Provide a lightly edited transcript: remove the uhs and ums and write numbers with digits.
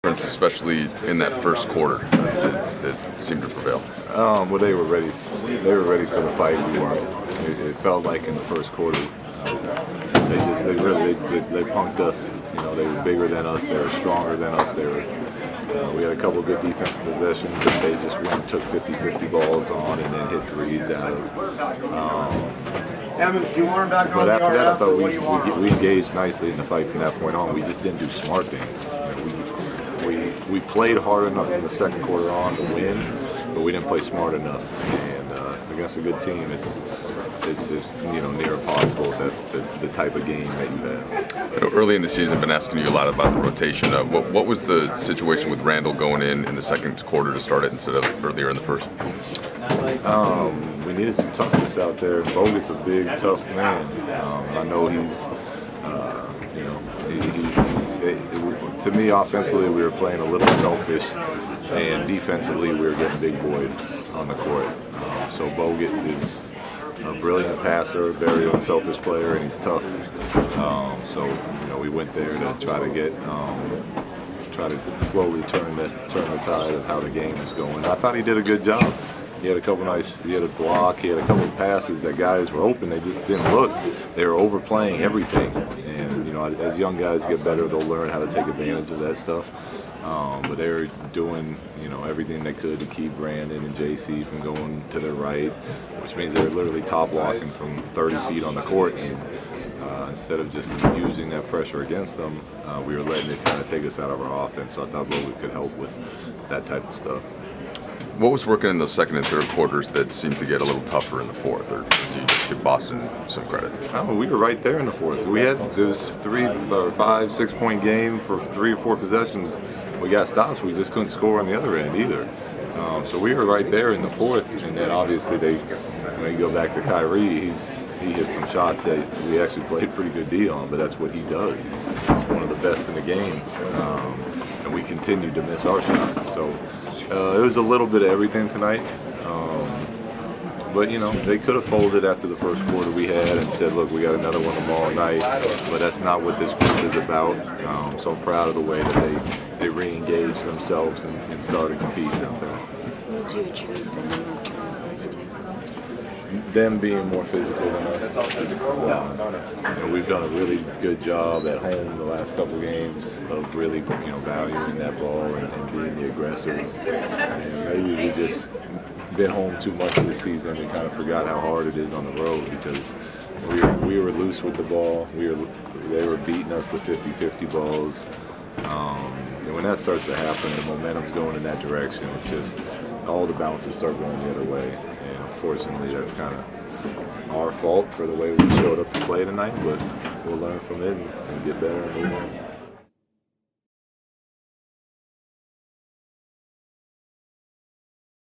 especially in that first quarter, that seemed to prevail? Well, they were ready. They were ready for the fight. We weren't. It felt like in the first quarter, they punked us. You know, they were bigger than us. They were stronger than us. We had a couple of good defensive possessions, and they just took 50-50 balls on and then hit threes out of. But after that, I thought we engaged nicely in the fight from that point on. We just didn't do smart things. We played hard enough in the second quarter on to win, but we didn't play smart enough. And against a good team, it's near impossible. That's the type of game that you have. Early in the season, I've been asking you a lot about the rotation. What was the situation with Randall going in the second quarter to start it instead of earlier in the first? We needed some toughness out there. Bogut's a big, tough man. I know to me, offensively, we were playing a little selfish, and defensively, we were getting big boyed on the court. So Bogut is a brilliant passer, very unselfish player, and he's tough. So we went there to try to slowly turn the tide of how the game was going. I thought he did a good job. He had a block, he had a couple of passes that guys were open, they just didn't look. They were overplaying everything. And as young guys get better, they'll learn how to take advantage of that stuff. But they were doing, everything they could to keep Brandon and JC from going to their right, which means they're literally top blocking from 30 feet on the court. And instead of just using that pressure against them, we were letting it kind of take us out of our offense. So I thought Bogut could help with that type of stuff. What was working in the second and third quarters that seemed to get a little tougher in the fourth, or do you just give Boston some credit? We were right there in the fourth. There was 3 or 5, 6 point game for 3 or 4 possessions. We got stops. We just couldn't score on the other end either. So we were right there in the fourth, and then obviously when you go back to Kyrie, he hit some shots that we actually played a pretty good D on, but that's what he does. He's one of the best in the game, and we continued to miss our shots. So it was a little bit of everything tonight. But they could have folded after the first quarter we had and said, look, we got another one tomorrow night, but that's not what this group is about. So I'm proud of the way that they re-engaged themselves and started competing out there. Would you attribute the number of turnovers to? Them being more physical than us. We've done a really good job at home the last couple games of really valuing that ball and being the aggressors. And maybe we just been home too much this season. We kind of forgot how hard it is on the road because we were loose with the ball. They were beating us the 50-50 balls. And when that starts to happen, the momentum's going in that direction. It's just all the bounces start going the other way. And unfortunately, that's kind of our fault for the way we showed up to play tonight. But we'll learn from it and get better and move on.